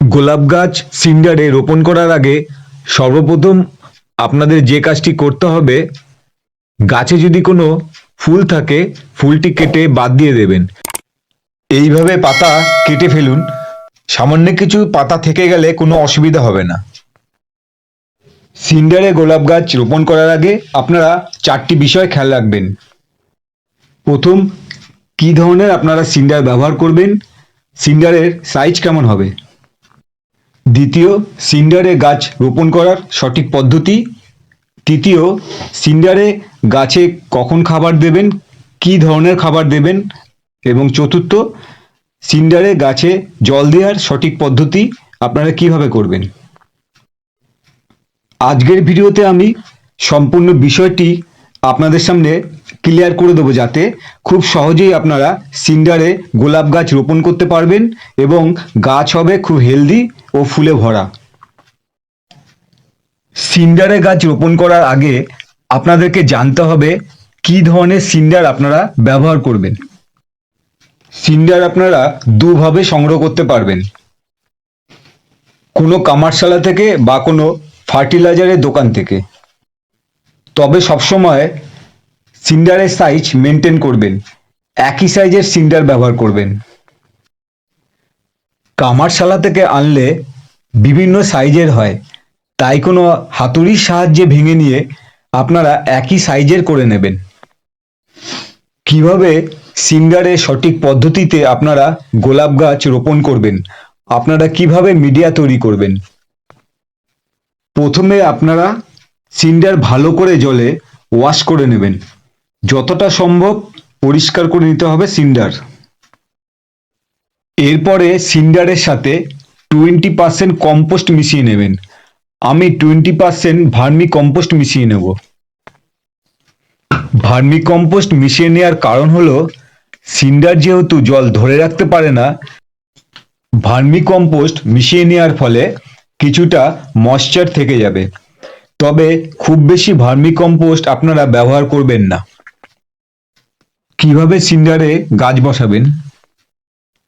গোলাপ গাছ সিন্ডারে রোপণ করার আগে সর্বপ্রথম আপনাদের যে কাজটি করতে হবে, গাছে যদি কোনো ফুল থাকে ফুলটি কেটে বাদ দিয়ে দেবেন। এইভাবে পাতা কেটে ফেলুন, সামান্য কিছু পাতা থেকে গেলে কোনো অসুবিধা হবে না। সিন্ডারে গোলাপ গাছ রোপণ করার আগে আপনারা চারটি বিষয় খেয়াল রাখবেন। প্রথম, কী ধরনের আপনারা সিন্ডার ব্যবহার করবেন, সিন্ডারের সাইজ কেমন হবে। দ্বিতীয়, সিন্ডারে গাছ রোপণ করার সঠিক পদ্ধতি। তৃতীয়, সিন্ডারে গাছে কখন খাবার দেবেন, কী ধরনের খাবার দেবেন। এবং চতুর্থ, সিন্ডারে গাছে জল দেওয়ার সঠিক পদ্ধতি আপনারা কিভাবে করবেন। আজকের ভিডিওতে আমি সম্পূর্ণ বিষয়টি আপনাদের সামনে ক্লিয়ার করে দেবো, যাতে খুব সহজেই আপনারা সিন্ডারে গোলাপ গাছ রোপণ করতে পারবেন এবং গাছ হবে খুব হেলদি ও ফুলে ভরা। সিন্ডারে গাছ রোপণ করার আগে আপনাদেরকে জানতে হবে কী ধরনের সিন্ডার আপনারা ব্যবহার করবেন। সিন্ডার আপনারা দুভাবে সংগ্রহ করতে পারবেন, কোনো কামারশালা থেকে বা কোনো ফার্টিলাইজারের দোকান থেকে। তবে সবসময় সিন্ডারের সাইজ মেনটেন করবেন, একই সাইজের সিন্ডার ব্যবহার করবেন। কামারশালা থেকে আনলে বিভিন্ন সাইজের হয়, তাই কোনো হাতুড়ির সাহায্যে ভেঙে নিয়ে আপনারা একই সাইজের করে নেবেন। কিভাবে সিন্ডারে সঠিক পদ্ধতিতে আপনারা গোলাপ গাছ রোপণ করবেন, আপনারা কিভাবে মিডিয়া তৈরি করবেন। প্রথমে আপনারা সিন্ডার ভালো করে জলে ওয়াশ করে নেবেন, যতটা সম্ভব পরিষ্কার করে নিতে হবে সিন্ডার। এরপরে সিন্ডারের সাথে 20% কম্পোস্ট মিশিয়ে নেবেন। আমি 20% ভার্মি কম্পোস্ট মিশিয়ে নেব। ভার্মি কম্পোস্ট মিশিয়ে নেওয়ার কারণ হলো, সিন্ডার যেহেতু জল ধরে রাখতে পারে না, ভার্মি কম্পোস্ট মিশিয়ে নেওয়ার ফলে কিছুটা ময়েশ্চার থেকে যাবে। তবে খুব বেশি ভার্মি কম্পোস্ট আপনারা ব্যবহার করবেন না। কিভাবে সিন্ডারে গাছ বসাবেন।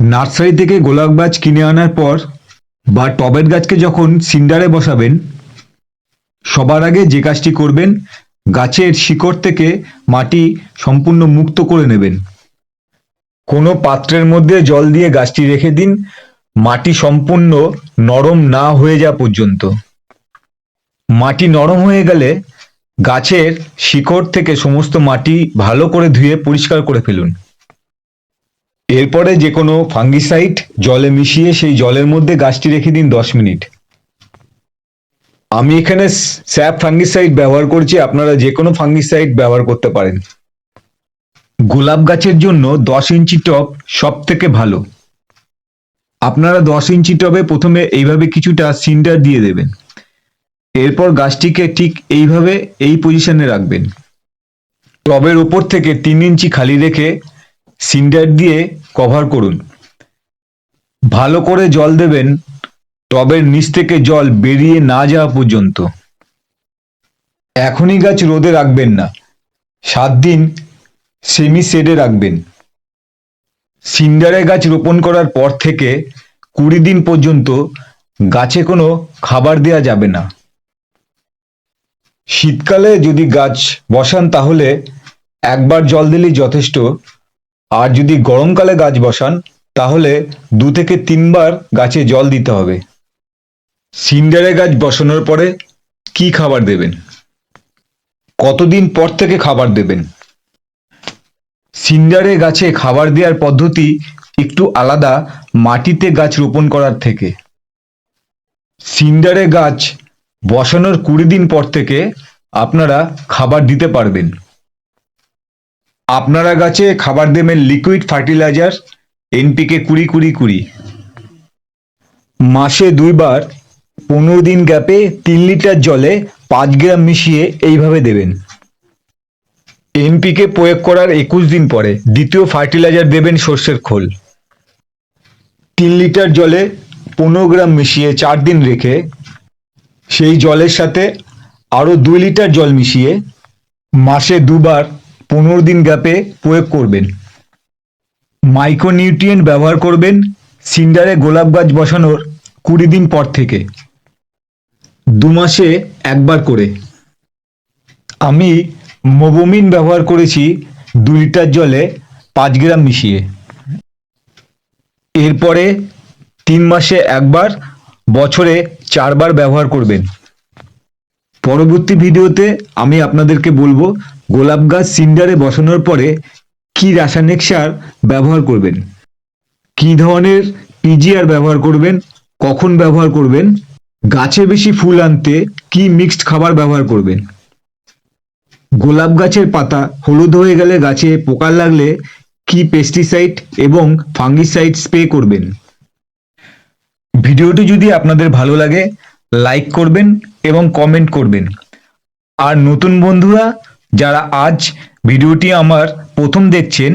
নার্সারি থেকে গোলাপ গাছ কিনে আনার পর বা টবের গাছকে যখন সিন্ডারে বসাবেন, সবার আগে যে কাজটি করবেন, গাছের শিকড় থেকে মাটি সম্পূর্ণ মুক্ত করে নেবেন। কোনো পাত্রের মধ্যে জল দিয়ে গাছটি রেখে দিন, মাটি সম্পূর্ণ নরম না হয়ে যাওয়া পর্যন্ত। মাটি নরম হয়ে গেলে গাছের শিকড় থেকে সমস্ত মাটি ভালো করে ধুয়ে পরিষ্কার করে ফেলুন। এরপরে যে কোনো ফাঙ্গিসাইড জলে মিশিয়ে সেই জলের মধ্যে গাছটি রেখে দিন 10 মিনিট। আমি এখানে স্যাপ ফাঙ্গিসাইড ব্যবহার করছি, আপনারা যে কোনো ফাঙ্গিসাইড ব্যবহার করতে পারেন। গোলাপ গাছের জন্য 10 ইঞ্চি টব সব থেকে ভালো। আপনারা 10 ইঞ্চি টবে প্রথমে এইভাবে কিছুটা সিন্ডার দিয়ে দেবেন। এরপর গাছটিকে ঠিক এইভাবে এই পজিশনে রাখবেন। টবের ওপর থেকে 3 ইঞ্চি খালি রেখে সিন্ডার দিয়ে কভার করুন। ভালো করে জল দেবেন, টবের নিচ থেকে জল বেরিয়ে না যাওয়া পর্যন্ত। এখনই গাছ রোদে রাখবেন না, 7 দিন সেমি শেডে রাখবেন। সিন্ডারে গাছ রোপণ করার পর থেকে 20 দিন পর্যন্ত গাছে কোনো খাবার দেওয়া যাবে না। শীতকালে যদি গাছ বসান তাহলে একবার জল দিলেই যথেষ্ট, আর যদি গরমকালে গাছ বসান তাহলে 2 থেকে 3 বার গাছে জল দিতে হবে। সিন্ডারে গাছ বসানোর পরে কি খাবার দেবেন, কতদিন পর থেকে খাবার দেবেন। সিন্ডারে গাছে খাবার দেওয়ার পদ্ধতি একটু আলাদা মাটিতে গাছ রোপণ করার থেকে। সিন্ডারে গাছ বসানোর 20 দিন পর থেকে আপনারা খাবার দিতে পারবেন। আপনারা গাছে খাবার দেবেন লিকুইড ফার্টিলাইজার NPK 20-20-20। মাসে 2 বার 15 দিন গ্যাপে 3 লিটার জলে 5 গ্রাম মিশিয়ে এইভাবে দেবেন। NPK প্রয়োগ করার 21 দিন পরে দ্বিতীয় ফার্টিলাইজার দেবেন সর্ষের খোল। 3 লিটার জলে 15 গ্রাম মিশিয়ে 4 দিন রেখে সেই জলের সাথে আরও 2 লিটার জল মিশিয়ে মাসে 2 বার 15 দিন গ্যাপে প্রয়োগ করবেন। মাইক্রোনিউট্রিয়েন্ট ব্যবহার করবেন সিন্ডারে গোলাপ গাছ বসানোর 20 দিন পর থেকে, 2 মাসে একবার করে। আমি মোবোমিন ব্যবহার করেছি 2 লিটার জলে 5 গ্রাম মিশিয়ে। এরপরে 3 মাসে একবার, বছরে 4 বার ব্যবহার করবেন। পরবর্তী ভিডিওতে আমি আপনাদেরকে বলবো গোলাপ গাছ সিন্ডারে বসানোর পরে কি রাসায়নিক সার ব্যবহার করবেন, কি ধরনের পিজিআর ব্যবহার করবেন, কখন ব্যবহার করবেন, গাছে বেশি ফুল আনতে কি মিক্সড খাবার ব্যবহার করবেন, গোলাপ গাছের পাতা হলুদ হয়ে গেলে গাছে পোকা লাগলে কি পেস্টিসাইড এবং ফাঙ্গিসাইড স্প্রে করবেন। ভিডিওটি যদি আপনাদের ভালো লাগে লাইক করবেন এবং কমেন্ট করবেন। আর নতুন বন্ধুরা যারা আজ ভিডিওটি আমার প্রথম দেখছেন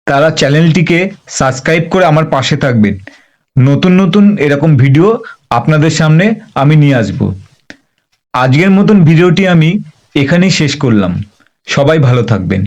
তারা চ্যানেলটিকে সাবস্ক্রাইব করে আমার পাশে থাকবেন। নতুন নতুন এরকম ভিডিও আপনাদের সামনে আমি নিয়ে আসব। আজকের মতন ভিডিওটি আমি এখানেই শেষ করলাম। সবাই ভালো থাকবেন।